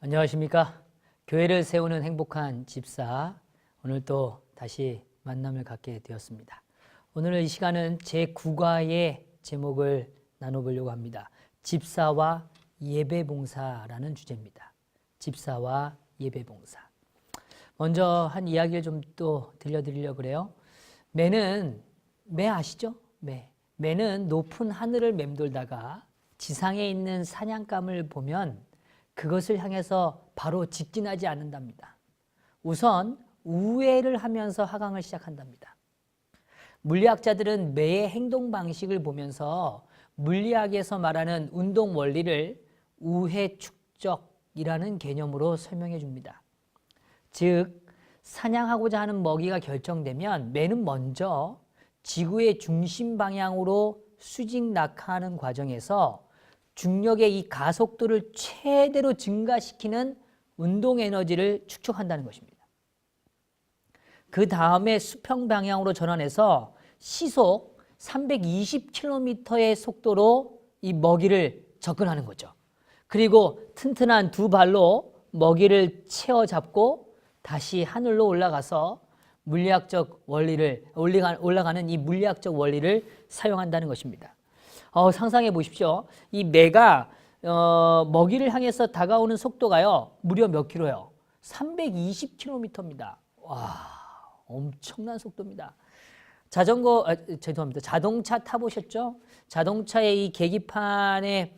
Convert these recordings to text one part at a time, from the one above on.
안녕하십니까. 교회를 세우는 행복한 집사, 오늘 또 다시 만남을 갖게 되었습니다. 오늘 이 시간은 제9과의 제목을 나눠보려고 합니다. 집사와 예배봉사라는 주제입니다. 집사와 예배봉사. 먼저 한 이야기를 좀 또 들려드리려고 그래요. 매 아시죠? 매는 높은 하늘을 맴돌다가 지상에 있는 사냥감을 보면 그것을 향해서 바로 직진하지 않는답니다. 우선 우회를 하면서 하강을 시작한답니다. 물리학자들은 매의 행동 방식을 보면서 물리학에서 말하는 운동 원리를 우회 축적이라는 개념으로 설명해 줍니다. 즉, 사냥하고자 하는 먹이가 결정되면 매는 먼저 지구의 중심 방향으로 수직 낙하하는 과정에서 중력의 이 가속도를 최대로 증가시키는 운동 에너지를 축적한다는 것입니다. 그 다음에 수평 방향으로 전환해서 시속 320km의 속도로 이 먹이를 접근하는 거죠. 그리고 튼튼한 두 발로 먹이를 채워 잡고 다시 하늘로 올라가서 물리학적 원리를 올라가는 이 물리학적 원리를 사용한다는 것입니다. 상상해 보십시오. 이 매가 먹이를 향해서 다가오는 속도가요, 무려 몇 킬로예요? 320km입니다. 와, 엄청난 속도입니다. 자동차 타보셨죠? 자동차의 이 계기판에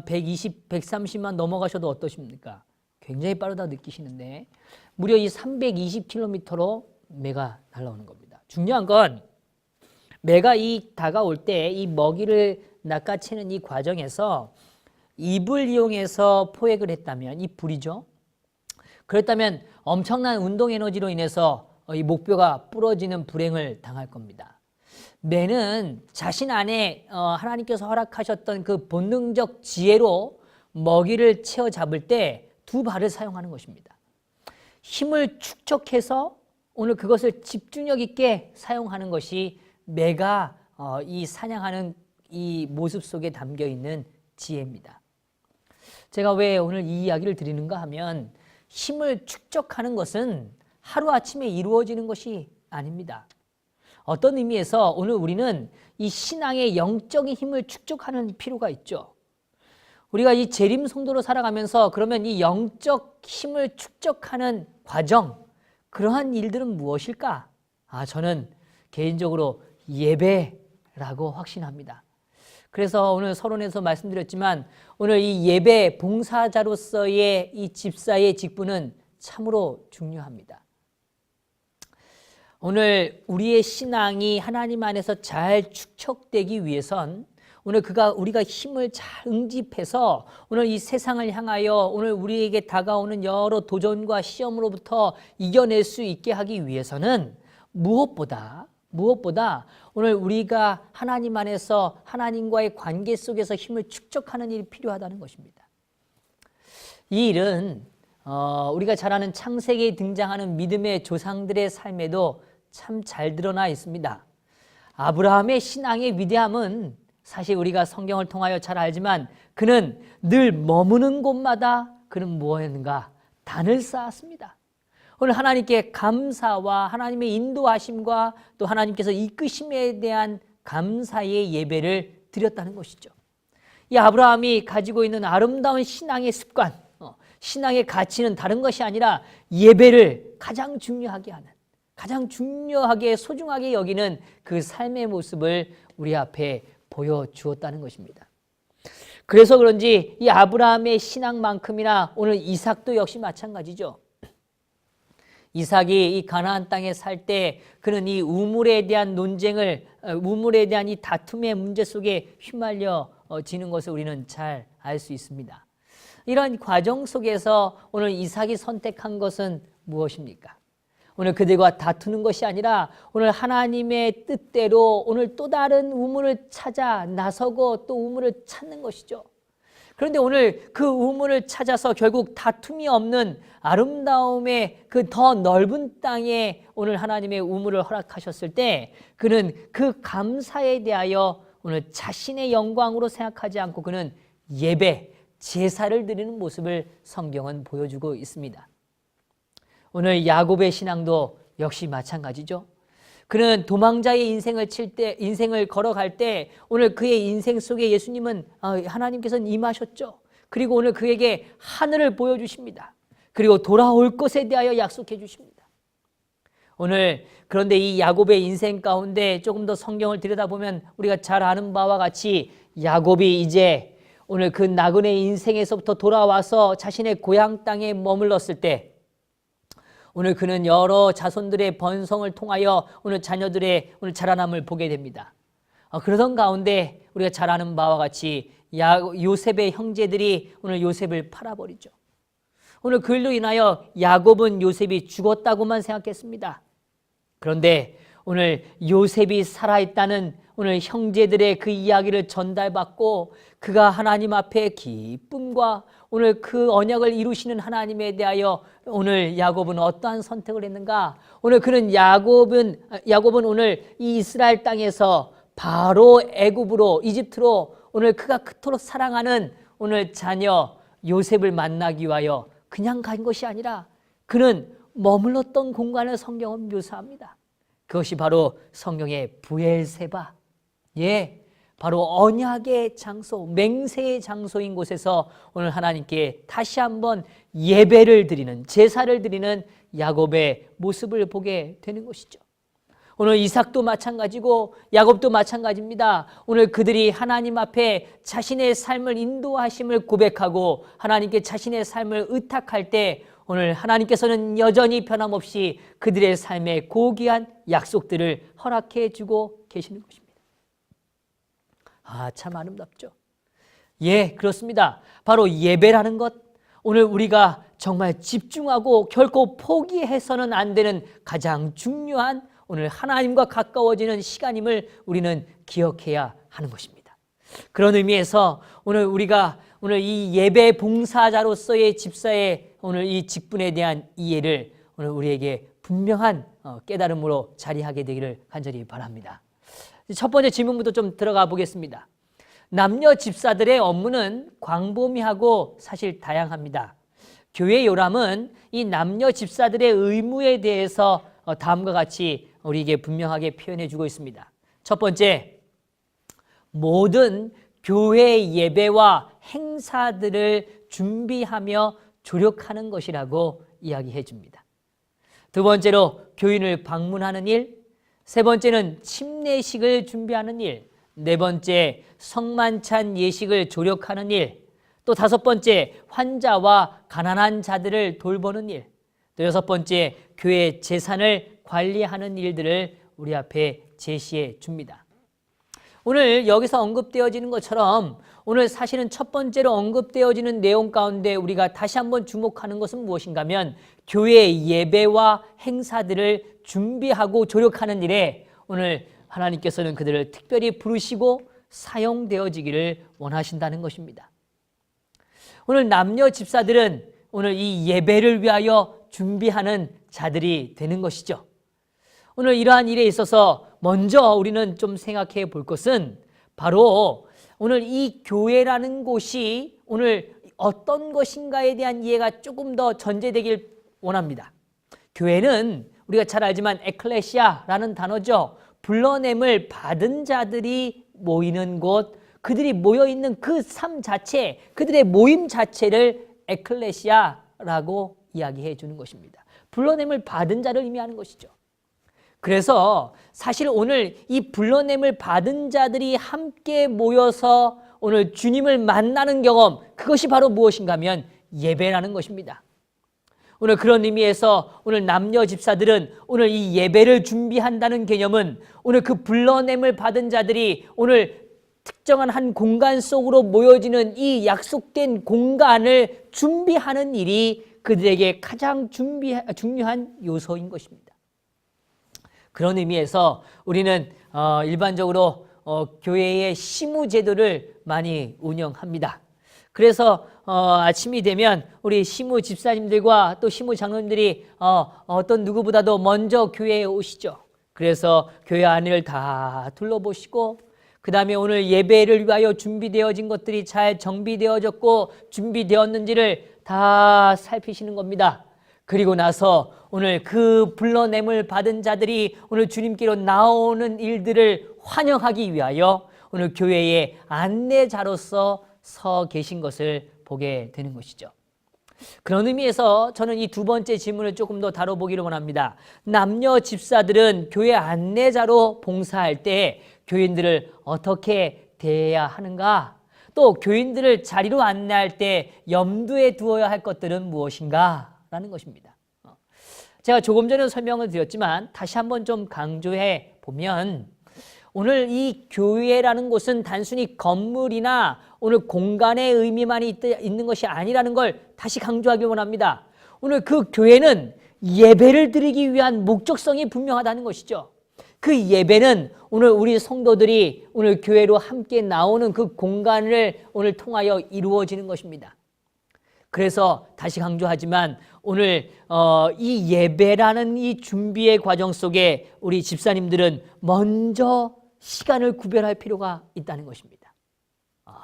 120, 130만 넘어가셔도 어떠십니까? 굉장히 빠르다고 느끼시는데 무려 이 320km로 매가 날아오는 겁니다. 중요한 건 매가 다가올 때 이 먹이를 낚아채는 이 과정에서 입을 이용해서 포획을 했다면, 이 불이죠. 그렇다면 엄청난 운동 에너지로 인해서 이 목뼈가 부러지는 불행을 당할 겁니다. 매는 자신 안에 하나님께서 허락하셨던 그 본능적 지혜로 먹이를 채워 잡을 때 두 발을 사용하는 것입니다. 힘을 축적해서 오늘 그것을 집중력 있게 사용하는 것이 매가 이 사냥하는 이 모습 속에 담겨 있는 지혜입니다. 제가 왜 오늘 이 이야기를 드리는가 하면 힘을 축적하는 것은 하루아침에 이루어지는 것이 아닙니다. 어떤 의미에서 오늘 우리는 이 신앙의 영적인 힘을 축적하는 필요가 있죠. 우리가 이 재림 성도로 살아가면서 그러면 이 영적 힘을 축적하는 과정, 그러한 일들은 무엇일까? 저는 개인적으로 예배라고 확신합니다. 그래서 오늘 서론에서 말씀드렸지만 오늘 이 예배 봉사자로서의 이 집사의 직분은 참으로 중요합니다. 오늘 우리의 신앙이 하나님 안에서 잘 축적되기 위해선 오늘 우리가 힘을 잘 응집해서 오늘 이 세상을 향하여 오늘 우리에게 다가오는 여러 도전과 시험으로부터 이겨낼 수 있게 하기 위해서는 무엇보다 오늘 우리가 하나님 안에서 하나님과의 관계 속에서 힘을 축적하는 일이 필요하다는 것입니다. 이 일은 우리가 잘 아는 창세기에 등장하는 믿음의 조상들의 삶에도 참 잘 드러나 있습니다. 아브라함의 신앙의 위대함은 사실 우리가 성경을 통하여 잘 알지만 그는 늘 머무는 곳마다 그는 무엇했는가? 단을 쌓았습니다. 오늘 하나님께 감사와 하나님의 인도하심과 또 하나님께서 이끄심에 대한 감사의 예배를 드렸다는 것이죠. 이 아브라함이 가지고 있는 아름다운 신앙의 습관, 신앙의 가치는 다른 것이 아니라 예배를 가장 중요하게 하는, 가장 중요하게 소중하게 여기는 그 삶의 모습을 우리 앞에 보여주었다는 것입니다. 그래서 그런지 이 아브라함의 신앙만큼이나 오늘 이삭도 역시 마찬가지죠. 이삭이 이 가나안 땅에 살 때 그는 이 우물에 대한 우물에 대한 이 다툼의 문제 속에 휘말려지는 것을 우리는 잘 알 수 있습니다. 이런 과정 속에서 오늘 이삭이 선택한 것은 무엇입니까? 오늘 그들과 다투는 것이 아니라 오늘 하나님의 뜻대로 오늘 또 다른 우물을 찾아 나서고 또 우물을 찾는 것이죠. 그런데 오늘 그 우물을 찾아서 결국 다툼이 없는 아름다움의 그 더 넓은 땅에 오늘 하나님의 우물을 허락하셨을 때 그는 그 감사에 대하여 오늘 자신의 영광으로 생각하지 않고 그는 예배, 제사를 드리는 모습을 성경은 보여주고 있습니다. 오늘 야곱의 신앙도 역시 마찬가지죠. 그는 도망자의 인생을 걸어갈 때 오늘 그의 인생 속에 예수님은 하나님께서는 임하셨죠. 그리고 오늘 그에게 하늘을 보여주십니다. 그리고 돌아올 것에 대하여 약속해 주십니다. 오늘 그런데 이 야곱의 인생 가운데 조금 더 성경을 들여다보면 우리가 잘 아는 바와 같이 야곱이 이제 오늘 그 나그네 인생에서부터 돌아와서 자신의 고향 땅에 머물렀을 때 오늘 그는 여러 자손들의 번성을 통하여 오늘 자녀들의 오늘 자라남을 보게 됩니다. 그러던 가운데 우리가 잘 아는 바와 같이 요셉의 형제들이 오늘 요셉을 팔아버리죠. 오늘 그 일로 인하여 야곱은 요셉이 죽었다고만 생각했습니다. 그런데 오늘 요셉이 살아있다는 오늘 형제들의 그 이야기를 전달받고 그가 하나님 앞에 기쁨과 오늘 그 언약을 이루시는 하나님에 대하여 오늘 야곱은 어떠한 선택을 했는가? 오늘 그는 야곱은 오늘 이 이스라엘 땅에서 바로 애굽으로 이집트로 오늘 그가 그토록 사랑하는 오늘 자녀 요셉을 만나기 위하여 그냥 간 것이 아니라 그는 머물렀던 공간을 성경은 묘사합니다. 그것이 바로 성경의 브엘세바, 바로 언약의 장소, 맹세의 장소인 곳에서 오늘 하나님께 다시 한번 예배를 드리는, 제사를 드리는 야곱의 모습을 보게 되는 것이죠. 오늘 이삭도 마찬가지고 야곱도 마찬가지입니다. 오늘 그들이 하나님 앞에 자신의 삶을 인도하심을 고백하고 하나님께 자신의 삶을 의탁할 때 오늘 하나님께서는 여전히 변함없이 그들의 삶에 고귀한 약속들을 허락해 주고 계시는 것입니다. 참 아름답죠. 그렇습니다. 바로 예배라는 것, 오늘 우리가 정말 집중하고 결코 포기해서는 안 되는 가장 중요한 오늘 하나님과 가까워지는 시간임을 우리는 기억해야 하는 것입니다. 그런 의미에서 오늘 우리가 오늘 이 예배 봉사자로서의 집사의 오늘 이 직분에 대한 이해를 오늘 우리에게 분명한 깨달음으로 자리하게 되기를 간절히 바랍니다. 첫 번째 질문부터 좀 들어가 보겠습니다. 남녀 집사들의 업무는 광범위하고 사실 다양합니다. 교회 요람은 이 남녀 집사들의 의무에 대해서 다음과 같이 우리에게 분명하게 표현해 주고 있습니다. 첫 번째, 모든 교회 예배와 행사들을 준비하며 조력하는 것이라고 이야기해 줍니다. 두 번째로 교인을 방문하는 일, 세 번째는 침례식을 준비하는 일, 네 번째 성만찬 예식을 조력하는 일, 또 다섯 번째 환자와 가난한 자들을 돌보는 일, 또 여섯 번째 교회 재산을 관리하는 일들을 우리 앞에 제시해 줍니다. 오늘 여기서 언급되어지는 것처럼 오늘 사실은 첫 번째로 언급되어지는 내용 가운데 우리가 다시 한번 주목하는 것은 무엇인가 하면 교회 예배와 행사들을 준비하고 조력하는 일에 오늘 하나님께서는 그들을 특별히 부르시고 사용되어지기를 원하신다는 것입니다. 오늘 남녀 집사들은 오늘 이 예배를 위하여 준비하는 자들이 되는 것이죠. 오늘 이러한 일에 있어서 먼저 우리는 좀 생각해 볼 것은 바로 오늘 이 교회라는 곳이 오늘 어떤 것인가에 대한 이해가 조금 더 전제되길 원합니다. 교회는 우리가 잘 알지만 에클레시아라는 단어죠. 불러냄을 받은 자들이 모이는 곳, 그들이 모여있는 그 삶 자체, 그들의 모임 자체를 에클레시아라고 이야기해 주는 것입니다. 불러냄을 받은 자를 의미하는 것이죠. 그래서 사실 오늘 이 불러냄을 받은 자들이 함께 모여서 오늘 주님을 만나는 경험, 그것이 바로 무엇인가 하면 예배라는 것입니다. 오늘 그런 의미에서 오늘 남녀 집사들은 오늘 이 예배를 준비한다는 개념은 오늘 그 불러냄을 받은 자들이 오늘 특정한 한 공간 속으로 모여지는 이 약속된 공간을 준비하는 일이 그들에게 가장 중요한 요소인 것입니다. 그런 의미에서 우리는 일반적으로 교회의 시무 제도를 많이 운영합니다. 그래서 아침이 되면 우리 시무 집사님들과 또 시무 장로님들이 어떤 누구보다도 먼저 교회에 오시죠. 그래서 교회 안을 다 둘러보시고 그 다음에 오늘 예배를 위하여 준비되어진 것들이 잘 정비되어졌고 준비되었는지를 다 살피시는 겁니다. 그리고 나서 오늘 그 불러냄을 받은 자들이 오늘 주님께로 나오는 일들을 환영하기 위하여 오늘 교회의 안내자로서 서 계신 것을 보게 되는 것이죠. 그런 의미에서 저는 이 두 번째 질문을 조금 더 다뤄보기를 원합니다. 남녀 집사들은 교회 안내자로 봉사할 때 교인들을 어떻게 대해야 하는가? 또 교인들을 자리로 안내할 때 염두에 두어야 할 것들은 무엇인가? 라는 것입니다. 제가 조금 전에 설명을 드렸지만 다시 한번 좀 강조해 보면 오늘 이 교회라는 곳은 단순히 건물이나 오늘 공간의 의미만 있는 것이 아니라는 걸 다시 강조하기 원합니다. 오늘 그 교회는 예배를 드리기 위한 목적성이 분명하다는 것이죠. 그 예배는 오늘 우리 성도들이 오늘 교회로 함께 나오는 그 공간을 오늘 통하여 이루어지는 것입니다. 그래서 다시 강조하지만 오늘 이 예배라는 이 준비의 과정 속에 우리 집사님들은 먼저 시간을 구별할 필요가 있다는 것입니다.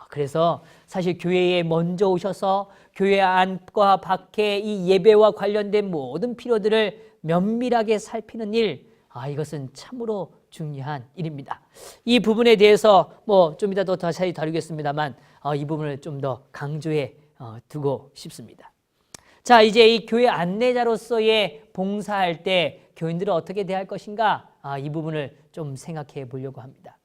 그래서 사실 교회에 먼저 오셔서 교회 안과 밖에 이 예배와 관련된 모든 필요들을 면밀하게 살피는 일, 이것은 참으로 중요한 일입니다. 이 부분에 대해서 좀 이따 더 자세히 다루겠습니다만 이 부분을 좀 더 강조해 두고 싶습니다. 자, 이제 이 교회 안내자로서의 봉사할 때 교인들을 어떻게 대할 것인가? 이 부분을 좀 생각해 보려고 합니다.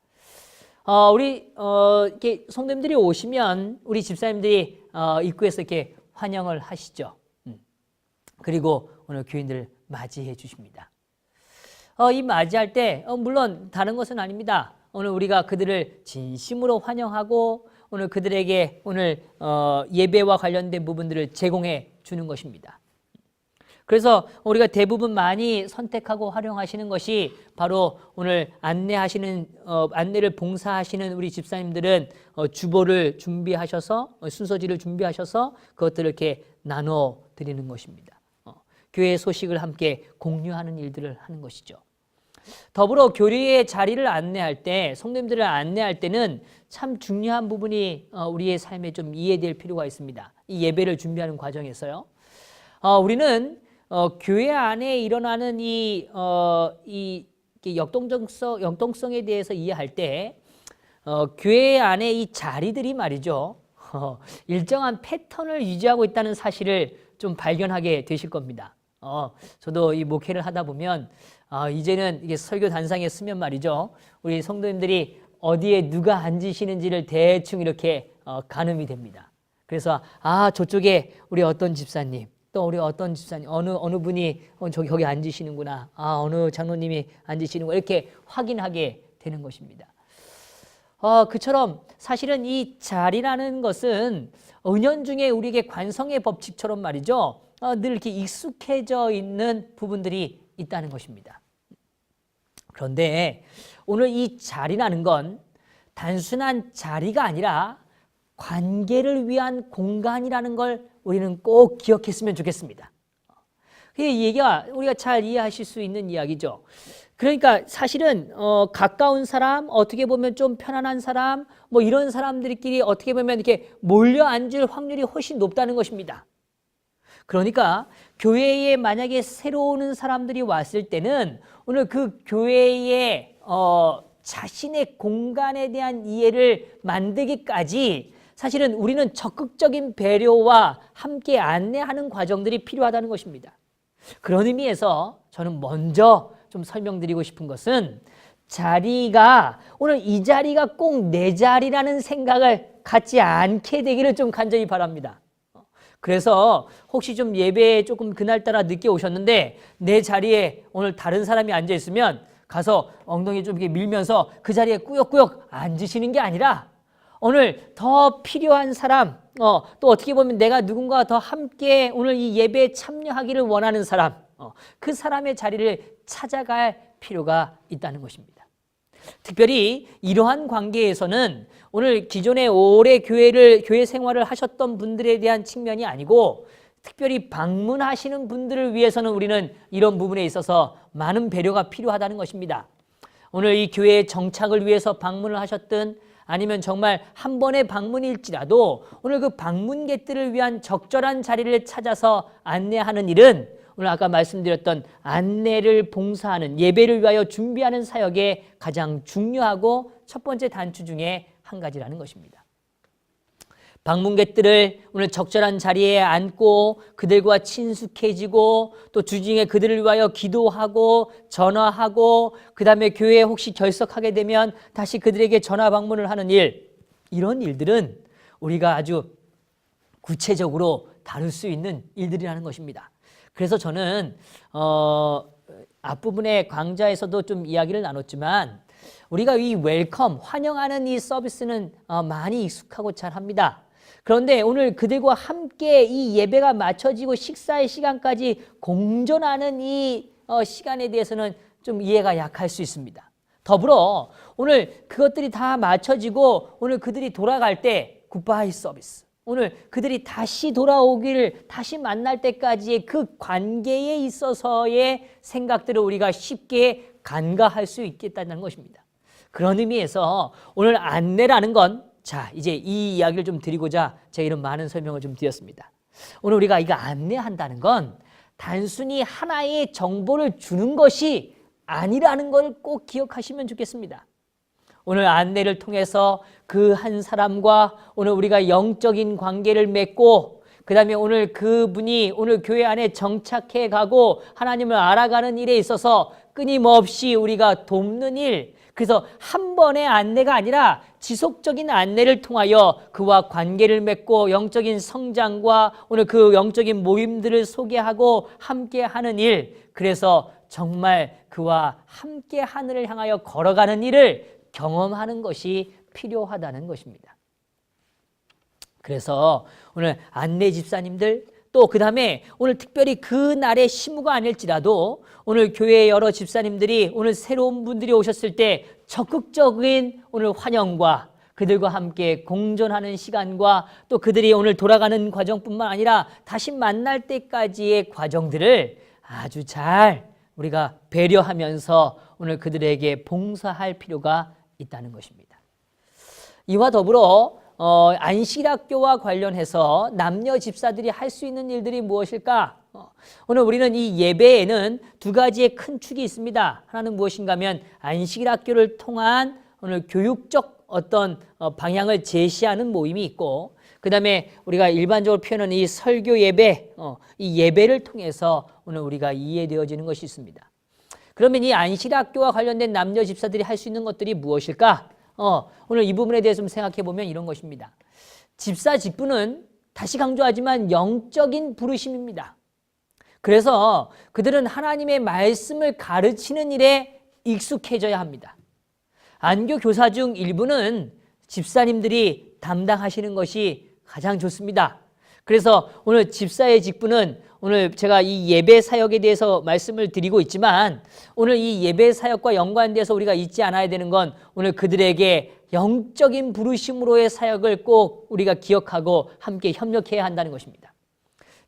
우리 이렇게 성도님들이 오시면 우리 집사님들이 입구에서 이렇게 환영을 하시죠. 그리고 오늘 교인들을 맞이해 주십니다. 이 맞이할 때 물론 다른 것은 아닙니다. 오늘 우리가 그들을 진심으로 환영하고 오늘 그들에게 오늘 예배와 관련된 부분들을 제공해 주는 것입니다. 그래서 우리가 대부분 많이 선택하고 활용하시는 것이 바로 오늘 안내를 봉사하시는 우리 집사님들은 주보를 준비하셔서 순서지를 준비하셔서 그것들을 이렇게 나눠 드리는 것입니다. 교회 소식을 함께 공유하는 일들을 하는 것이죠. 더불어 교리의 자리를 안내할 때, 성도님들을 안내할 때는 참 중요한 부분이 우리의 삶에 좀 이해될 필요가 있습니다. 이 예배를 준비하는 과정에서요. 우리는 교회 안에 일어나는 이 역동성에 대해서 이해할 때 교회 안에 이 자리들이 말이죠. 일정한 패턴을 유지하고 있다는 사실을 좀 발견하게 되실 겁니다. 저도 이 목회를 하다 보면 이제는 이게 설교 단상에 쓰면 말이죠. 우리 성도님들이 어디에 누가 앉으시는지를 대충 이렇게 가늠이 됩니다. 그래서 저쪽에 우리 어떤 집사님, 또 우리 어떤 집사님, 어느 분이 거기 앉으시는구나. 어느 장로님이 앉으시는구나. 이렇게 확인하게 되는 것입니다. 그처럼 사실은 이 자리라는 것은 은연중에 우리에게 관성의 법칙처럼 말이죠. 늘 이렇게 익숙해져 있는 부분들이 있다는 것입니다. 그런데 오늘 이 자리라는 건 단순한 자리가 아니라 관계를 위한 공간이라는 걸 우리는 꼭 기억했으면 좋겠습니다. 이 얘기가 우리가 잘 이해하실 수 있는 이야기죠. 그러니까 사실은 가까운 사람, 어떻게 보면 좀 편안한 사람, 이런 사람들끼리 어떻게 보면 이렇게 몰려 앉을 확률이 훨씬 높다는 것입니다. 그러니까 교회에 만약에 새로 오는 사람들이 왔을 때는 오늘 그 교회의 자신의 공간에 대한 이해를 만들기까지 사실은 우리는 적극적인 배려와 함께 안내하는 과정들이 필요하다는 것입니다. 그런 의미에서 저는 먼저 좀 설명드리고 싶은 것은 자리가 오늘 이 자리가 꼭 내 자리라는 생각을 갖지 않게 되기를 좀 간절히 바랍니다. 그래서 혹시 좀 예배에 조금 그날따라 늦게 오셨는데 내 자리에 오늘 다른 사람이 앉아 있으면 가서 엉덩이 좀 이렇게 밀면서 그 자리에 꾸역꾸역 앉으시는 게 아니라 오늘 더 필요한 사람, 또 어떻게 보면 내가 누군가와 더 함께 오늘 이 예배에 참여하기를 원하는 사람, 그 사람의 자리를 찾아갈 필요가 있다는 것입니다. 특별히 이러한 관계에서는 오늘 기존에 오래 교회 생활을 하셨던 분들에 대한 측면이 아니고 특별히 방문하시는 분들을 위해서는 우리는 이런 부분에 있어서 많은 배려가 필요하다는 것입니다. 오늘 이 교회에 정착을 위해서 방문을 하셨든 아니면 정말 한 번의 방문일지라도 오늘 그 방문객들을 위한 적절한 자리를 찾아서 안내하는 일은 오늘 아까 말씀드렸던 안내를 봉사하는 예배를 위하여 준비하는 사역의 가장 중요하고 첫 번째 단추 중에 한 가지라는 것입니다. 방문객들을 오늘 적절한 자리에 앉고 그들과 친숙해지고 또 주중에 그들을 위하여 기도하고 전화하고 그 다음에 교회에 혹시 결석하게 되면 다시 그들에게 전화 방문을 하는 일, 이런 일들은 우리가 아주 구체적으로 다룰 수 있는 일들이라는 것입니다. 그래서 저는 앞부분의 강좌에서도 좀 이야기를 나눴지만 우리가 이 웰컴, 환영하는 이 서비스는 많이 익숙하고 잘합니다. 그런데 오늘 그들과 함께 이 예배가 마쳐지고 식사의 시간까지 공존하는 이 시간에 대해서는 좀 이해가 약할 수 있습니다. 더불어 오늘 그것들이 다 마쳐지고 오늘 그들이 돌아갈 때 굿바이 서비스, 오늘 그들이 다시 돌아오기를 다시 만날 때까지의 그 관계에 있어서의 생각들을 우리가 쉽게 간과할 수 있겠다는 것입니다. 그런 의미에서 오늘 안내라는 건, 자, 이제 이 이야기를 좀 드리고자 제가 이런 많은 설명을 좀 드렸습니다. 오늘 우리가 이거 안내한다는 건 단순히 하나의 정보를 주는 것이 아니라는 걸 꼭 기억하시면 좋겠습니다. 오늘 안내를 통해서 그 한 사람과 오늘 우리가 영적인 관계를 맺고 그 다음에 오늘 그분이 오늘 교회 안에 정착해 가고 하나님을 알아가는 일에 있어서 끊임없이 우리가 돕는 일, 그래서 한 번의 안내가 아니라 지속적인 안내를 통하여 그와 관계를 맺고 영적인 성장과 오늘 그 영적인 모임들을 소개하고 함께하는 일, 그래서 정말 그와 함께 하늘을 향하여 걸어가는 일을 경험하는 것이 필요하다는 것입니다. 그래서 오늘 안내 집사님들 또 그 다음에 오늘 특별히 그 날의 시무가 아닐지라도 오늘 교회의 여러 집사님들이 오늘 새로운 분들이 오셨을 때 적극적인 오늘 환영과 그들과 함께 공존하는 시간과 또 그들이 오늘 돌아가는 과정뿐만 아니라 다시 만날 때까지의 과정들을 아주 잘 우리가 배려하면서 오늘 그들에게 봉사할 필요가 있다는 것입니다. 이와 더불어 안식일학교와 관련해서 남녀 집사들이 할 수 있는 일들이 무엇일까? 오늘 우리는 이 예배에는 두 가지의 큰 축이 있습니다. 하나는 무엇인가 하면 안식일학교를 통한 오늘 교육적 어떤 방향을 제시하는 모임이 있고, 그 다음에 우리가 일반적으로 표현하는 이 설교 예배, 이 예배를 통해서 오늘 우리가 이해되어지는 것이 있습니다. 그러면 이 안식일학교와 관련된 남녀 집사들이 할 수 있는 것들이 무엇일까? 오늘 이 부분에 대해서 좀 생각해 보면 이런 것입니다. 집사 직분은 다시 강조하지만 영적인 부르심입니다. 그래서 그들은 하나님의 말씀을 가르치는 일에 익숙해져야 합니다. 안교 교사 중 일부는 집사님들이 담당하시는 것이 가장 좋습니다. 그래서 오늘 집사의 직분은 오늘 제가 이 예배 사역에 대해서 말씀을 드리고 있지만 오늘 이 예배 사역과 연관돼서 우리가 잊지 않아야 되는 건 오늘 그들에게 영적인 부르심으로의 사역을 꼭 우리가 기억하고 함께 협력해야 한다는 것입니다.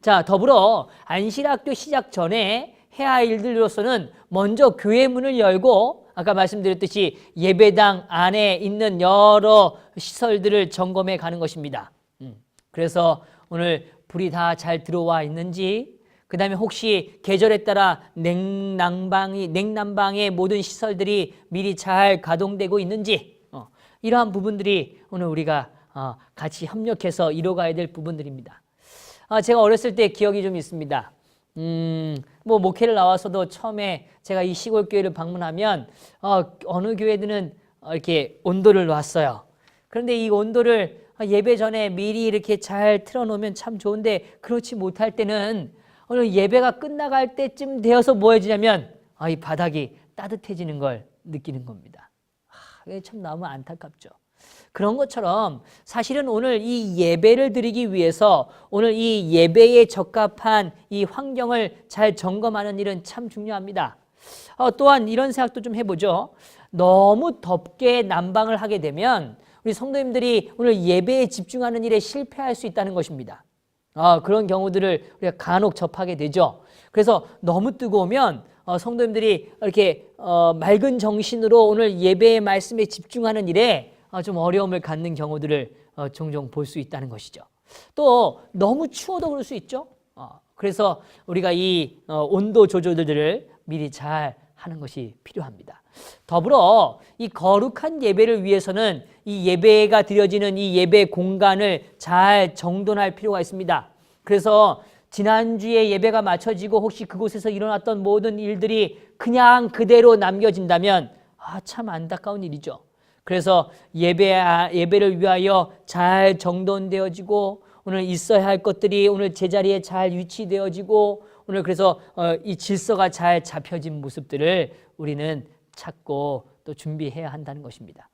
자, 더불어 안식일학교 시작 전에 해야 할 일들로서는 먼저 교회 문을 열고 아까 말씀드렸듯이 예배당 안에 있는 여러 시설들을 점검해 가는 것입니다. 그래서 오늘 불이 다 잘 들어와 있는지, 그 다음에 혹시 계절에 따라 냉난방의 모든 시설들이 미리 잘 가동되고 있는지, 이러한 부분들이 오늘 우리가 같이 협력해서 이뤄가야 될 부분들입니다. 제가 어렸을 때 기억이 좀 있습니다. 뭐 목회를 나와서도 처음에 제가 이 시골 교회를 방문하면 어느 교회들은 이렇게 온도를 놨어요. 그런데 이 온도를 예배 전에 미리 이렇게 잘 틀어놓으면 참 좋은데 그렇지 못할 때는 오늘 예배가 끝나갈 때쯤 되어서 뭐 해지냐면 이 바닥이 따뜻해지는 걸 느끼는 겁니다. 이게 참 너무 안타깝죠. 그런 것처럼 사실은 오늘 이 예배를 드리기 위해서 오늘 이 예배에 적합한 이 환경을 잘 점검하는 일은 참 중요합니다. 또한 이런 생각도 좀 해보죠. 너무 덥게 난방을 하게 되면 우리 성도님들이 오늘 예배에 집중하는 일에 실패할 수 있다는 것입니다. 그런 경우들을 우리가 간혹 접하게 되죠. 그래서 너무 뜨거우면 성도님들이 이렇게 맑은 정신으로 오늘 예배의 말씀에 집중하는 일에 좀 어려움을 갖는 경우들을 종종 볼 수 있다는 것이죠. 또 너무 추워도 그럴 수 있죠. 그래서 우리가 이 온도 조절들을 미리 잘 하는 것이 필요합니다. 더불어 이 거룩한 예배를 위해서는 이 예배가 드려지는 이 예배 공간을 잘 정돈할 필요가 있습니다. 그래서 지난주에 예배가 마쳐지고 혹시 그곳에서 일어났던 모든 일들이 그냥 그대로 남겨진다면 참 안타까운 일이죠. 그래서 예배를 위하여 잘 정돈되어지고 오늘 있어야 할 것들이 오늘 제자리에 잘 위치되어지고 오늘 그래서 이 질서가 잘 잡혀진 모습들을 우리는 찾고 또 준비해야 한다는 것입니다.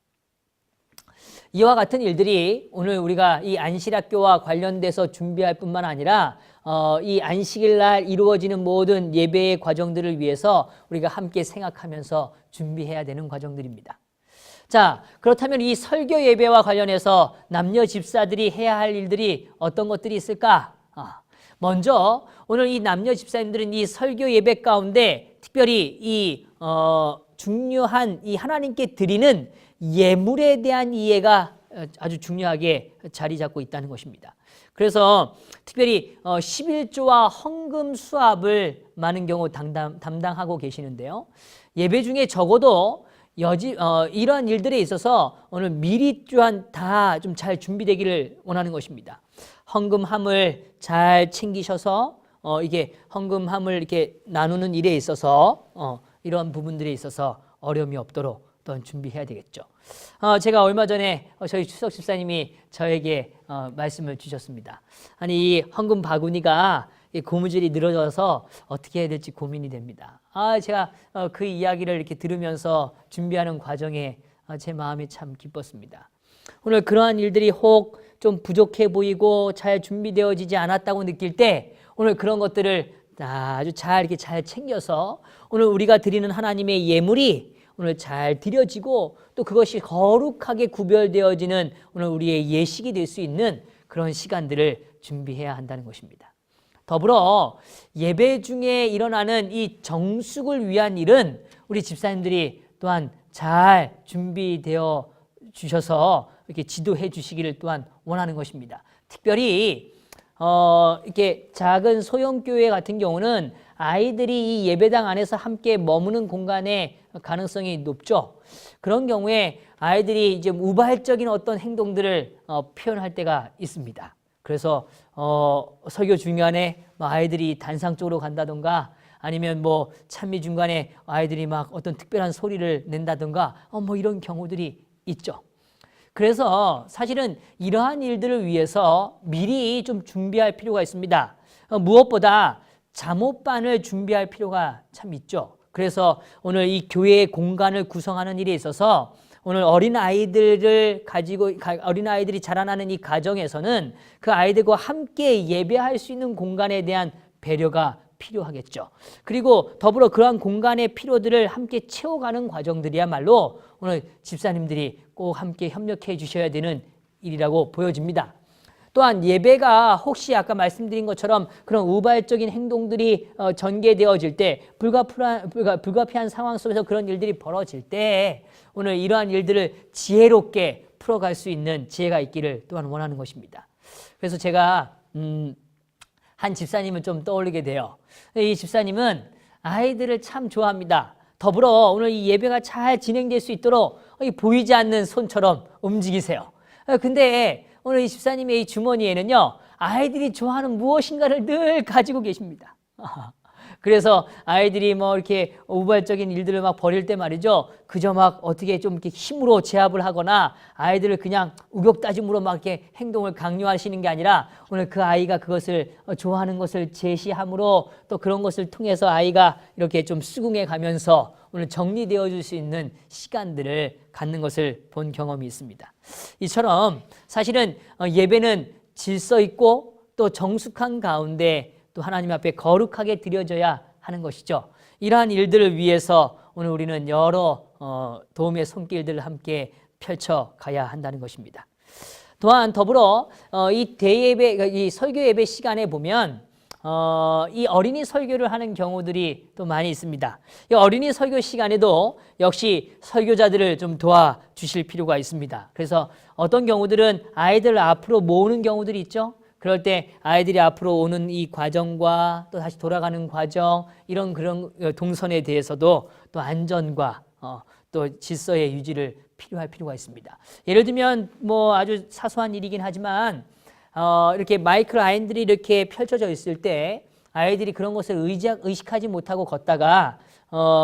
이와 같은 일들이 오늘 우리가 이 안식일학교와 관련돼서 준비할 뿐만 아니라 이 안식일 날 이루어지는 모든 예배의 과정들을 위해서 우리가 함께 생각하면서 준비해야 되는 과정들입니다. 자, 그렇다면 이 설교 예배와 관련해서 남녀 집사들이 해야 할 일들이 어떤 것들이 있을까? 먼저 오늘 이 남녀 집사님들은 이 설교 예배 가운데 특별히 이 중요한 이 하나님께 드리는 예물에 대한 이해가 아주 중요하게 자리 잡고 있다는 것입니다. 그래서 특별히 11조와 헌금 수합을 많은 경우 담당하고 계시는데요. 예배 중에 적어도 이러한 일들에 있어서 오늘 미리 또한 다 좀 잘 준비되기를 원하는 것입니다. 헌금함을 잘 챙기셔서 이게 헌금함을 이렇게 나누는 일에 있어서 이런 부분들에 있어서 어려움이 없도록 또한 준비해야 되겠죠. 제가 얼마 전에 저희 추석 집사님이 저에게 말씀을 주셨습니다. 아니 이 헌금 바구니가 고무줄이 늘어져서 어떻게 해야 될지 고민이 됩니다. 제가 그 이야기를 이렇게 들으면서 준비하는 과정에 제 마음이 참 기뻤습니다. 오늘 그러한 일들이 혹 좀 부족해 보이고 잘 준비되어지지 않았다고 느낄 때 오늘 그런 것들을 아주 이렇게 잘 챙겨서 오늘 우리가 드리는 하나님의 예물이 오늘 잘 드려지고 또 그것이 거룩하게 구별되어지는 오늘 우리의 예식이 될 수 있는 그런 시간들을 준비해야 한다는 것입니다. 더불어 예배 중에 일어나는 이 정숙을 위한 일은 우리 집사님들이 또한 잘 준비되어 주셔서 이렇게 지도해 주시기를 또한 원하는 것입니다. 특별히 이렇게 작은 소형교회 같은 경우는 아이들이 이 예배당 안에서 함께 머무는 공간의 가능성이 높죠. 그런 경우에 아이들이 이제 우발적인 어떤 행동들을 표현할 때가 있습니다. 그래서 설교 중간에 아이들이 단상 쪽으로 간다던가 아니면 뭐 찬미 중간에 아이들이 막 어떤 특별한 소리를 낸다던가 뭐 이런 경우들이 있죠. 그래서 사실은 이러한 일들을 위해서 미리 좀 준비할 필요가 있습니다. 무엇보다 잠옷반을 준비할 필요가 참 있죠. 그래서 오늘 이 교회의 공간을 구성하는 일에 있어서 오늘 어린아이들이 자라나는 이 가정에서는 그 아이들과 함께 예배할 수 있는 공간에 대한 배려가 필요하겠죠. 그리고 더불어 그러한 공간의 필요들을 함께 채워가는 과정들이야말로 오늘 집사님들이 꼭 함께 협력해 주셔야 되는 일이라고 보여집니다. 또한 예배가 혹시 아까 말씀드린 것처럼 그런 우발적인 행동들이 전개되어질 때 불가피한 상황 속에서 그런 일들이 벌어질 때 오늘 이러한 일들을 지혜롭게 풀어갈 수 있는 지혜가 있기를 또한 원하는 것입니다. 그래서 제가 한 집사님을 좀 떠올리게 돼요. 이 집사님은 아이들을 참 좋아합니다. 더불어 오늘 이 예배가 잘 진행될 수 있도록 보이지 않는 손처럼 움직이세요. 근데 오늘 이 집사님의 이 주머니에는요, 아이들이 좋아하는 무엇인가를 늘 가지고 계십니다. 그래서 아이들이 뭐 이렇게 우발적인 일들을 막 벌일 때 말이죠. 그저 막 어떻게 좀 이렇게 힘으로 제압을 하거나 아이들을 그냥 우격다짐으로 막 이렇게 행동을 강요하시는 게 아니라 오늘 그 아이가 그것을 좋아하는 것을 제시함으로 또 그런 것을 통해서 아이가 이렇게 좀 수긍해 가면서 오늘 정리되어 줄 수 있는 시간들을 갖는 것을 본 경험이 있습니다. 이처럼 사실은 예배는 질서 있고 또 정숙한 가운데 또 하나님 앞에 거룩하게 드려져야 하는 것이죠. 이러한 일들을 위해서 오늘 우리는 여러 도움의 손길들을 함께 펼쳐가야 한다는 것입니다. 또한 더불어 이 대예배, 이 설교 예배 시간에 보면 이 어린이 설교를 하는 경우들이 또 많이 있습니다. 이 어린이 설교 시간에도 역시 설교자들을 좀 도와주실 필요가 있습니다. 그래서 어떤 경우들은 아이들 앞으로 모으는 경우들이 있죠. 그럴 때 아이들이 앞으로 오는 이 과정과 또 다시 돌아가는 과정, 그런 동선에 대해서도 또 안전과 또 질서의 유지를 필요할 필요가 있습니다. 예를 들면 뭐 아주 사소한 일이긴 하지만 이렇게 마이크 라인들이 이렇게 펼쳐져 있을 때 아이들이 그런 것을 의식하지 못하고 걷다가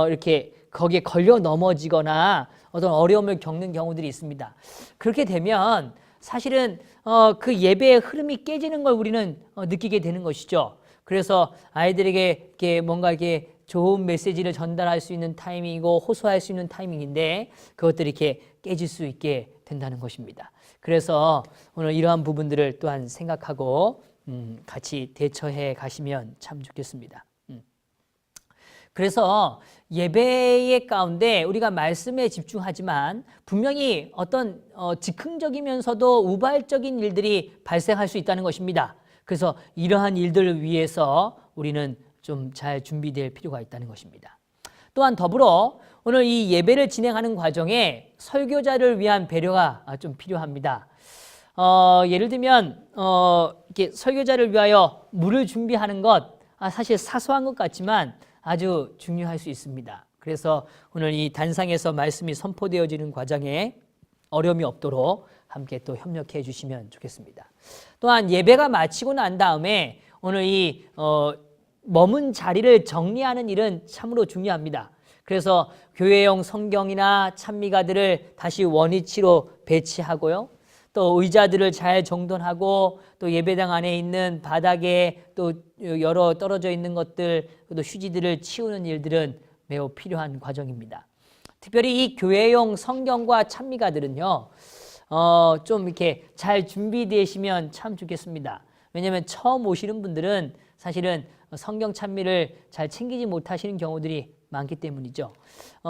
이렇게 거기에 걸려 넘어지거나 어떤 어려움을 겪는 경우들이 있습니다. 그렇게 되면 사실은 그 예배의 흐름이 깨지는 걸 우리는 느끼게 되는 것이죠. 그래서 아이들에게 이렇게 뭔가 이렇게 좋은 메시지를 전달할 수 있는 타이밍이고 호소할 수 있는 타이밍인데 그것들이 이렇게 깨질 수 있게 된다는 것입니다. 그래서 오늘 이러한 부분들을 또한 생각하고 같이 대처해 가시면 참 좋겠습니다. 그래서 예배의 가운데 우리가 말씀에 집중하지만 분명히 어떤 즉흥적이면서도 우발적인 일들이 발생할 수 있다는 것입니다. 그래서 이러한 일들을 위해서 우리는 좀 잘 준비될 필요가 있다는 것입니다. 또한 더불어 오늘 이 예배를 진행하는 과정에 설교자를 위한 배려가 좀 필요합니다. 예를 들면 이렇게 설교자를 위하여 물을 준비하는 것 사실 사소한 것 같지만 아주 중요할 수 있습니다. 그래서 오늘 이 단상에서 말씀이 선포되어지는 과정에 어려움이 없도록 함께 또 협력해 주시면 좋겠습니다. 또한 예배가 마치고 난 다음에 오늘 이 머문 자리를 정리하는 일은 참으로 중요합니다. 그래서 교회용 성경이나 찬미가들을 다시 원위치로 배치하고요. 또 의자들을 잘 정돈하고 또 예배당 안에 있는 바닥에 또 여러 떨어져 있는 것들 또 휴지들을 치우는 일들은 매우 필요한 과정입니다. 특별히 이 교회용 성경과 찬미가들은요. 좀 이렇게 잘 준비되시면 참 좋겠습니다. 왜냐하면 처음 오시는 분들은 사실은 성경 찬미를 잘 챙기지 못하시는 경우들이 많기 때문이죠.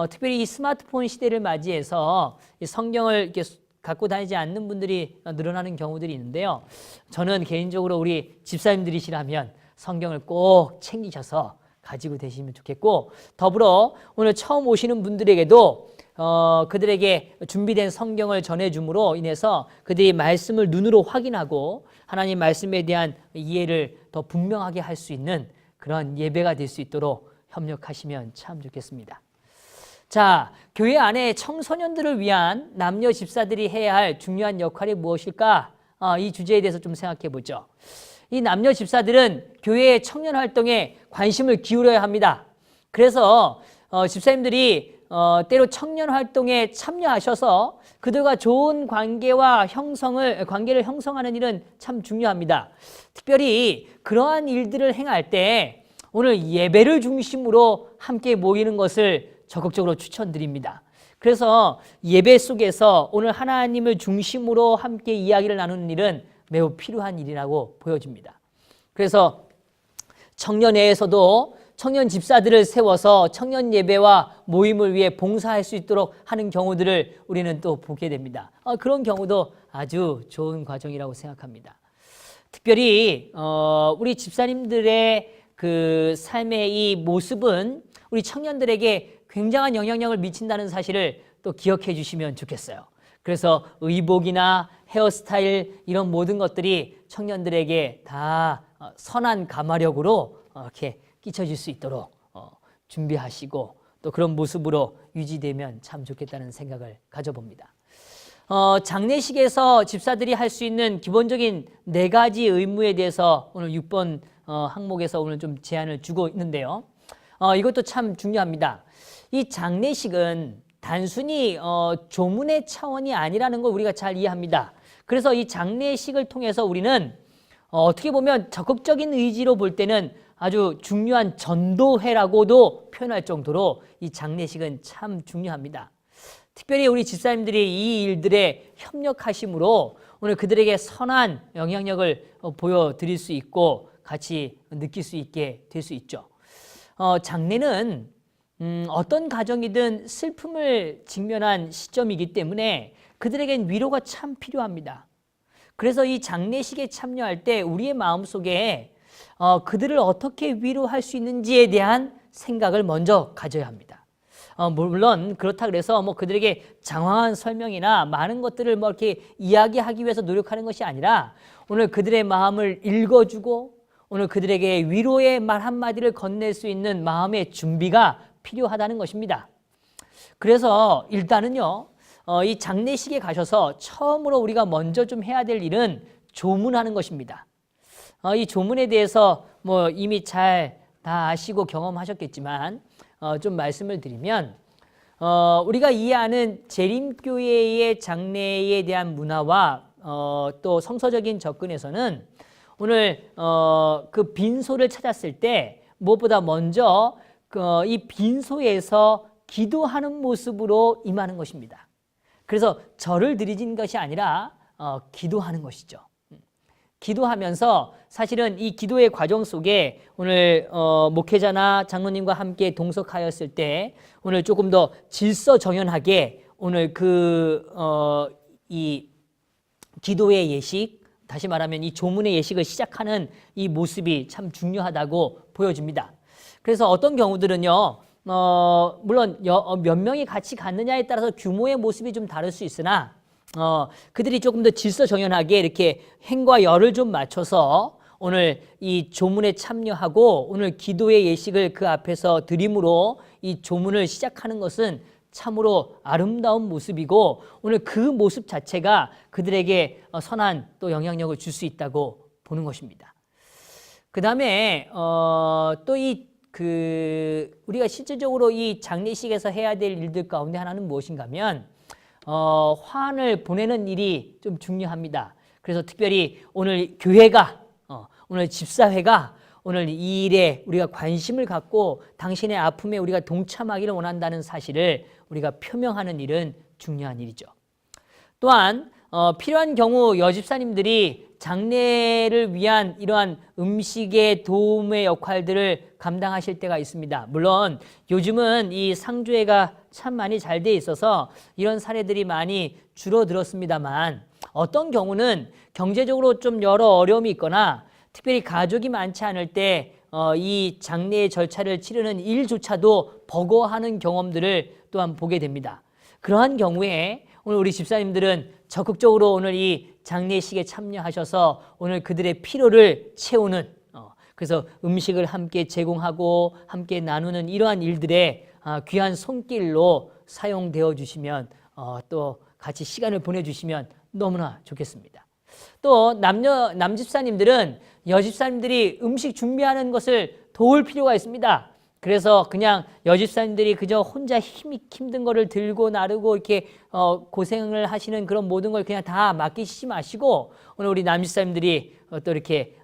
특별히 이 스마트폰 시대를 맞이해서 이 성경을 이렇게 갖고 다니지 않는 분들이 늘어나는 경우들이 있는데요. 저는 개인적으로 우리 집사님들이시라면 성경을 꼭 챙기셔서 가지고 되시면 좋겠고 더불어 오늘 처음 오시는 분들에게도 그들에게 준비된 성경을 전해줌으로 인해서 그들이 말씀을 눈으로 확인하고 하나님 말씀에 대한 이해를 더 분명하게 할 수 있는 그런 예배가 될 수 있도록 협력하시면 참 좋겠습니다. 자, 교회 안에 청소년들을 위한 남녀 집사들이 해야 할 중요한 역할이 무엇일까? 이 주제에 대해서 좀 생각해 보죠. 이 남녀 집사들은 교회의 청년 활동에 관심을 기울여야 합니다. 그래서 집사님들이 때로 청년 활동에 참여하셔서 그들과 좋은 관계를 형성하는 일은 참 중요합니다. 특별히 그러한 일들을 행할 때 오늘 예배를 중심으로 함께 모이는 것을 적극적으로 추천드립니다. 그래서 예배 속에서 오늘 하나님을 중심으로 함께 이야기를 나누는 일은 매우 필요한 일이라고 보여집니다. 그래서 청년회에서도 청년 집사들을 세워서 청년 예배와 모임을 위해 봉사할 수 있도록 하는 경우들을 우리는 또 보게 됩니다. 그런 경우도 아주 좋은 과정이라고 생각합니다. 특별히 우리 집사님들의 그 삶의 이 모습은 우리 청년들에게 굉장한 영향력을 미친다는 사실을 또 기억해 주시면 좋겠어요. 그래서 의복이나 헤어스타일 이런 모든 것들이 청년들에게 다 선한 감화력으로 이렇게 끼쳐질 수 있도록 준비하시고 또 그런 모습으로 유지되면 참 좋겠다는 생각을 가져봅니다. 장례식에서 집사들이 할 수 있는 기본적인 4가지 의무에 대해서 오늘 6번 항목에서 오늘 좀 제안을 주고 있는데요. 이것도 참 중요합니다. 이 장례식은 단순히 조문의 차원이 아니라는 걸 우리가 잘 이해합니다. 그래서 이 장례식을 통해서 우리는 어떻게 보면 적극적인 의지로 볼 때는 아주 중요한 전도회라고도 표현할 정도로 이 장례식은 참 중요합니다. 특별히 우리 집사님들이 이 일들에 협력하심으로 오늘 그들에게 선한 영향력을 보여드릴 수 있고 같이 느낄 수 있게 될 수 있죠. 장례는 어떤 가정이든 슬픔을 직면한 시점이기 때문에 그들에겐 위로가 참 필요합니다. 그래서 이 장례식에 참여할 때 우리의 마음속에 그들을 어떻게 위로할 수 있는지에 대한 생각을 먼저 가져야 합니다. 물론 그렇다 그래서 뭐 그들에게 장황한 설명이나 많은 것들을 뭐 이렇게 이야기하기 위해서 노력하는 것이 아니라 오늘 그들의 마음을 읽어주고 오늘 그들에게 위로의 말 한마디를 건넬 수 있는 마음의 준비가 필요하다는 것입니다. 그래서 일단은요, 이 장례식에 가셔서 처음으로 우리가 먼저 좀 해야 될 일은 조문하는 것입니다. 이 조문에 대해서 뭐 이미 잘 다 아시고 경험하셨겠지만 좀 말씀을 드리면 우리가 이해하는 재림교회의 장례에 대한 문화와 또 성서적인 접근에서는 오늘 그 빈소를 찾았을 때 무엇보다 먼저 이 빈소에서 기도하는 모습으로 임하는 것입니다. 그래서 절을 드리는 것이 아니라 기도하는 것이죠. 기도하면서 사실은 이 기도의 과정 속에 오늘 목회자나 장로님과 함께 동석하였을 때 오늘 조금 더 질서정연하게 오늘 이 기도의 예식, 다시 말하면 이 조문의 예식을 시작하는 이 모습이 참 중요하다고 보여집니다. 그래서 어떤 경우들은요, 물론 몇 명이 같이 갔느냐에 따라서 규모의 모습이 좀 다를 수 있으나 그들이 조금 더 질서정연하게 이렇게 행과 열을 좀 맞춰서 오늘 이 조문에 참여하고 오늘 기도의 예식을 그 앞에서 드림으로 이 조문을 시작하는 것은 참으로 아름다운 모습이고 오늘 그 모습 자체가 그들에게 선한 또 영향력을 줄 수 있다고 보는 것입니다. 그 다음에 또 우리가 실질적으로 이 장례식에서 해야 될 일들 가운데 하나는 무엇인가 하면 화환을 보내는 일이 좀 중요합니다. 그래서 특별히 오늘 교회가 오늘 집사회가 오늘 이 일에 우리가 관심을 갖고 당신의 아픔에 우리가 동참하기를 원한다는 사실을 우리가 표명하는 일은 중요한 일이죠. 또한 필요한 경우 여집사님들이 장례를 위한 이러한 음식의 도움의 역할들을 감당하실 때가 있습니다. 물론 요즘은 이 상주회가 참 많이 잘 돼 있어서 이런 사례들이 많이 줄어들었습니다만 어떤 경우는 경제적으로 좀 여러 어려움이 있거나 특별히 가족이 많지 않을 때 이 장례의 절차를 치르는 일조차도 버거워하는 경험들을 또한 보게 됩니다. 그러한 경우에 오늘 우리 집사님들은 적극적으로 오늘 이 장례식에 참여하셔서 오늘 그들의 필요를 채우는 그래서 음식을 함께 제공하고 함께 나누는 이러한 일들에 귀한 손길로 사용되어 주시면 또 같이 시간을 보내주시면 너무나 좋겠습니다. 또 남집사님들은 여집사님들이 음식 준비하는 것을 도울 필요가 있습니다. 그래서 그냥 여집사님들이 그저 혼자 힘든 거를 들고 나르고 이렇게 고생을 하시는 그런 모든 걸 그냥 다 맡기시지 마시고 오늘 우리 남집사님들이 또 이렇게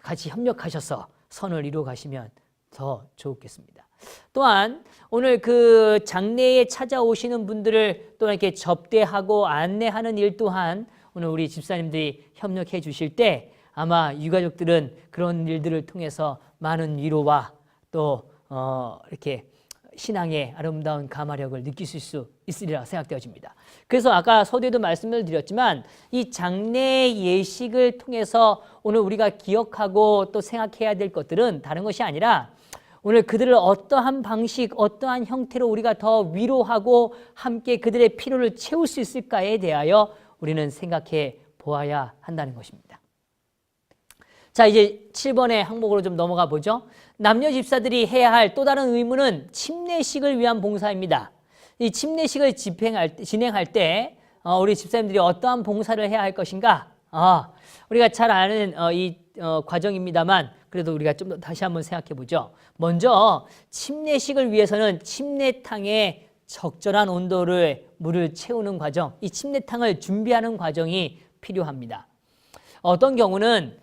같이 협력하셔서 선을 이루어 가시면 더 좋겠습니다. 또한 오늘 그 장례에 찾아오시는 분들을 또 이렇게 접대하고 안내하는 일 또한 오늘 우리 집사님들이 협력해 주실 때 아마 유가족들은 그런 일들을 통해서 많은 위로와 또 이렇게 신앙의 아름다운 감화력을 느끼실 수 있으리라 생각되어집니다. 그래서 아까 서두에도 말씀을 드렸지만 이 장례 예식을 통해서 오늘 우리가 기억하고 또 생각해야 될 것들은 다른 것이 아니라 오늘 그들을 어떠한 방식, 어떠한 형태로 우리가 더 위로하고 함께 그들의 필요를 채울 수 있을까에 대하여 우리는 생각해 보아야 한다는 것입니다. 자, 이제 7번의 항목으로 좀 넘어가 보죠. 남녀 집사들이 해야 할 또 다른 의무는 침례식을 위한 봉사입니다. 이 침례식을 진행할 때 우리 집사님들이 어떠한 봉사를 해야 할 것인가? 우리가 잘 아는 이 과정입니다만 그래도 우리가 좀 더 다시 한번 생각해 보죠. 먼저 침례식을 위해서는 침례탕에 적절한 온도의 물을 채우는 과정, 이 침례탕을 준비하는 과정이 필요합니다. 어떤 경우는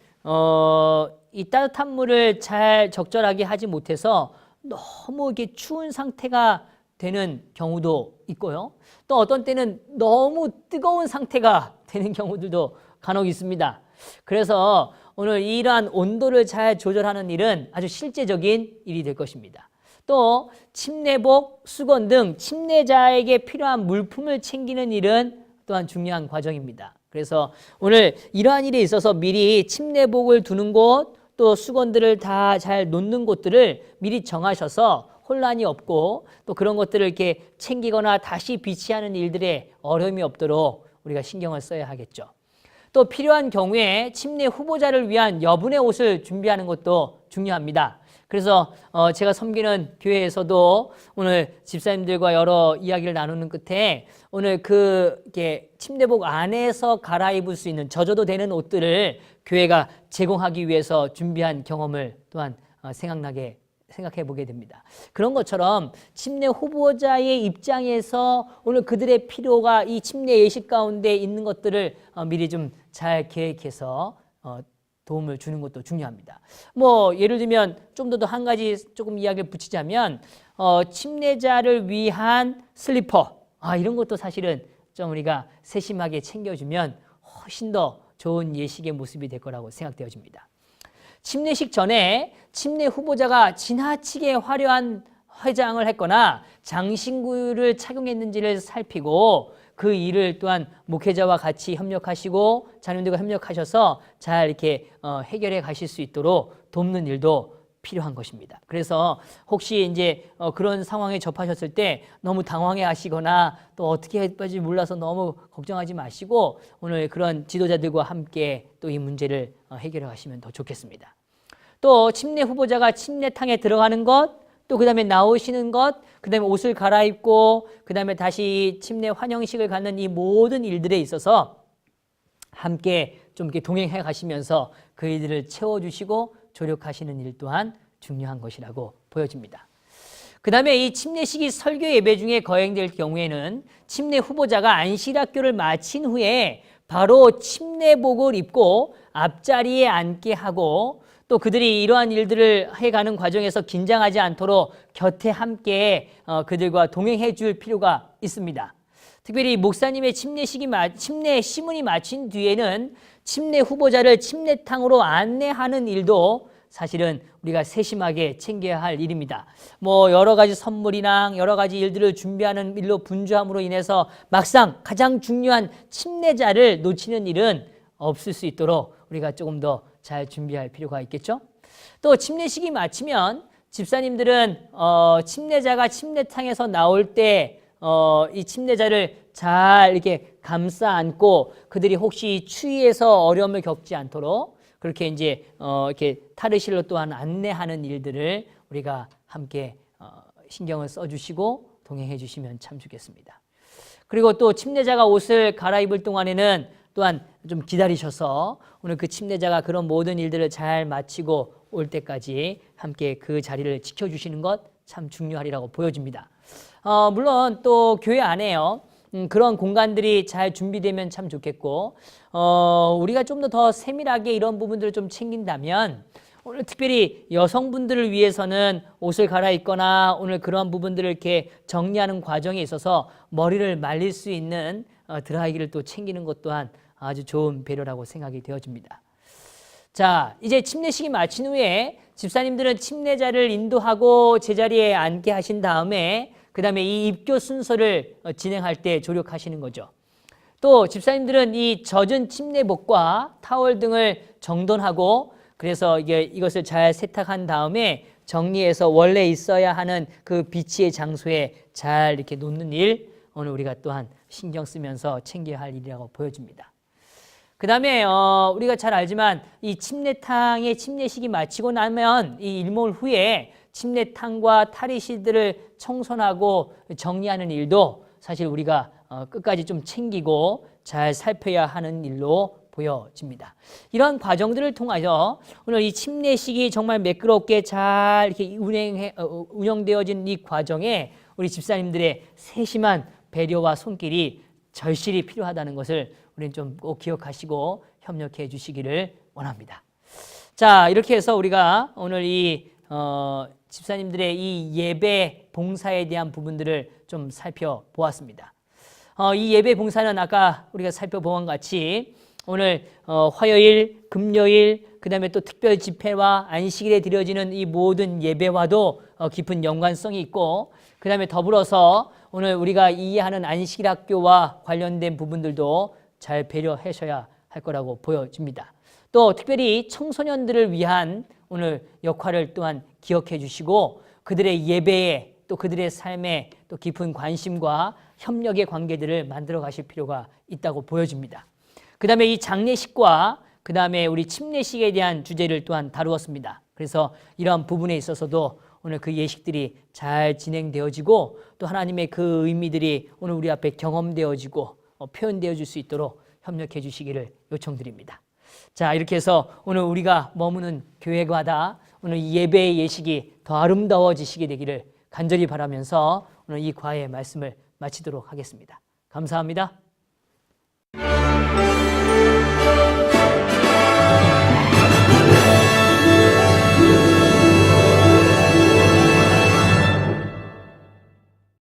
이 따뜻한 물을 잘 적절하게 하지 못해서 너무 이게 추운 상태가 되는 경우도 있고요. 또 어떤 때는 너무 뜨거운 상태가 되는 경우들도 간혹 있습니다. 그래서 오늘 이러한 온도를 잘 조절하는 일은 아주 실제적인 일이 될 것입니다. 또 침례복, 수건 등 침례자에게 필요한 물품을 챙기는 일은 또한 중요한 과정입니다. 그래서 오늘 이러한 일에 있어서 미리 침례복을 두는 곳, 또 수건들을 다 잘 놓는 곳들을 미리 정하셔서 혼란이 없고 또 그런 것들을 이렇게 챙기거나 다시 비치하는 일들에 어려움이 없도록 우리가 신경을 써야 하겠죠. 또 필요한 경우에 침례 후보자를 위한 여분의 옷을 준비하는 것도 중요합니다. 그래서 제가 섬기는 교회에서도 오늘 집사님들과 여러 이야기를 나누는 끝에 오늘 이렇게 침례복 안에서 갈아입을 수 있는 젖어도 되는 옷들을 교회가 제공하기 위해서 준비한 경험을 또한 생각해 보게 됩니다. 그런 것처럼 침례 후보자의 입장에서 오늘 그들의 필요가 이 침례 예식 가운데 있는 것들을 미리 좀 잘 계획해서 도움을 주는 것도 중요합니다. 뭐 예를 들면 좀 더 한 가지 조금 이야기를 붙이자면 침례자를 위한 슬리퍼 이런 것도 사실은 좀 우리가 세심하게 챙겨주면 훨씬 더 좋은 예식의 모습이 될 거라고 생각되어집니다. 침례식 전에 침례 후보자가 지나치게 화려한 화장을 했거나 장신구를 착용했는지를 살피고 그 일을 또한 목회자와 같이 협력하시고 자녀들과 협력하셔서 잘 이렇게 해결해 가실 수 있도록 돕는 일도 필요한 것입니다. 그래서 혹시 이제 그런 상황에 접하셨을 때 너무 당황해 하시거나 또 어떻게 해야 될지 몰라서 너무 걱정하지 마시고 오늘 그런 지도자들과 함께 또 이 문제를 해결해 가시면 더 좋겠습니다. 또 침례 후보자가 침례탕에 들어가는 것, 또 그 다음에 나오시는 것, 그 다음에 옷을 갈아입고 그 다음에 다시 침례 환영식을 갖는 이 모든 일들에 있어서 함께 좀 이렇게 동행해 가시면서 그 일들을 채워주시고 조력하시는 일 또한 중요한 것이라고 보여집니다. 그 다음에 이 침례식이 설교 예배 중에 거행될 경우에는 침례 후보자가 안식학교를 마친 후에 바로 침례복을 입고 앞자리에 앉게 하고 또 그들이 이러한 일들을 해가는 과정에서 긴장하지 않도록 곁에 함께 그들과 동행해 줄 필요가 있습니다. 특별히 목사님의 침례 시문이 마친 뒤에는 침례 후보자를 침례탕으로 안내하는 일도 사실은 우리가 세심하게 챙겨야 할 일입니다. 뭐 여러 가지 선물이나 여러 가지 일들을 준비하는 일로 분주함으로 인해서 막상 가장 중요한 침례자를 놓치는 일은 없을 수 있도록 우리가 조금 더 잘 준비할 필요가 있겠죠. 또 침례식이 마치면 집사님들은 침례자가 침례탕에서 나올 때 이 침례자를 잘 이렇게 감싸 안고 그들이 혹시 추위에서 어려움을 겪지 않도록 그렇게 이제 이렇게 타르실로 또한 안내하는 일들을 우리가 함께 신경을 써주시고 동행해 주시면 참 좋겠습니다. 그리고 또 침례자가 옷을 갈아입을 동안에는 또한 좀 기다리셔서 오늘 그 침례자가 그런 모든 일들을 잘 마치고 올 때까지 함께 그 자리를 지켜주시는 것 참 중요하리라고 보여집니다. 물론 또 교회 안에요. 그런 공간들이 잘 준비되면 참 좋겠고 우리가 좀 더 세밀하게 이런 부분들을 좀 챙긴다면 오늘 특별히 여성분들을 위해서는 옷을 갈아입거나 오늘 그런 부분들을 이렇게 정리하는 과정에 있어서 머리를 말릴 수 있는 드라이기를 또 챙기는 것 또한 아주 좋은 배려라고 생각이 되어집니다. 자, 이제 침례식이 마친 후에 집사님들은 침례자를 인도하고 제자리에 앉게 하신 다음에 그 다음에 이 입교 순서를 진행할 때 조력하시는 거죠. 또 집사님들은 이 젖은 침례복과 타월 등을 정돈하고 그래서 이것을 잘 세탁한 다음에 정리해서 원래 있어야 하는 그 비치의 장소에 잘 이렇게 놓는 일 오늘 우리가 또한 신경 쓰면서 챙겨야 할 일이라고 보여집니다. 그 다음에 우리가 잘 알지만 이 침례탕의 침례식이 마치고 나면 이 일몰 후에 침례탕과 탈의실들을 청소하고 정리하는 일도 사실 우리가 끝까지 좀 챙기고 잘 살펴야 하는 일로 보여집니다. 이런 과정들을 통하여 오늘 이 침례식이 정말 매끄럽게 잘 이렇게 운영되어진 이 과정에 우리 집사님들의 세심한 배려와 손길이 절실히 필요하다는 것을 우리는 좀 꼭 기억하시고 협력해 주시기를 원합니다. 자, 이렇게 해서 우리가 오늘 이 집사님들의 이 예배 봉사에 대한 부분들을 좀 살펴보았습니다. 이 예배 봉사는 아까 우리가 살펴본 것 같이 오늘 화요일, 금요일, 그 다음에 또 특별 집회와 안식일에 드려지는 이 모든 예배와도 깊은 연관성이 있고 그 다음에 더불어서 오늘 우리가 이해하는 안식일 학교와 관련된 부분들도 잘 배려하셔야 할 거라고 보여집니다. 또 특별히 청소년들을 위한 오늘 역할을 또한 기억해 주시고 그들의 예배에 또 그들의 삶에 또 깊은 관심과 협력의 관계들을 만들어 가실 필요가 있다고 보여집니다. 그 다음에 이 장례식과 그 다음에 우리 침례식에 대한 주제를 또한 다루었습니다. 그래서 이러한 부분에 있어서도 오늘 그 예식들이 잘 진행되어지고 또 하나님의 그 의미들이 오늘 우리 앞에 경험되어지고 표현되어질 수 있도록 협력해 주시기를 요청드립니다. 자, 이렇게 해서 오늘 우리가 머무는 교회마다 오늘 이 예배의 예식이 더 아름다워지시게 되기를 간절히 바라면서 오늘 이 과의 말씀을 마치도록 하겠습니다. 감사합니다.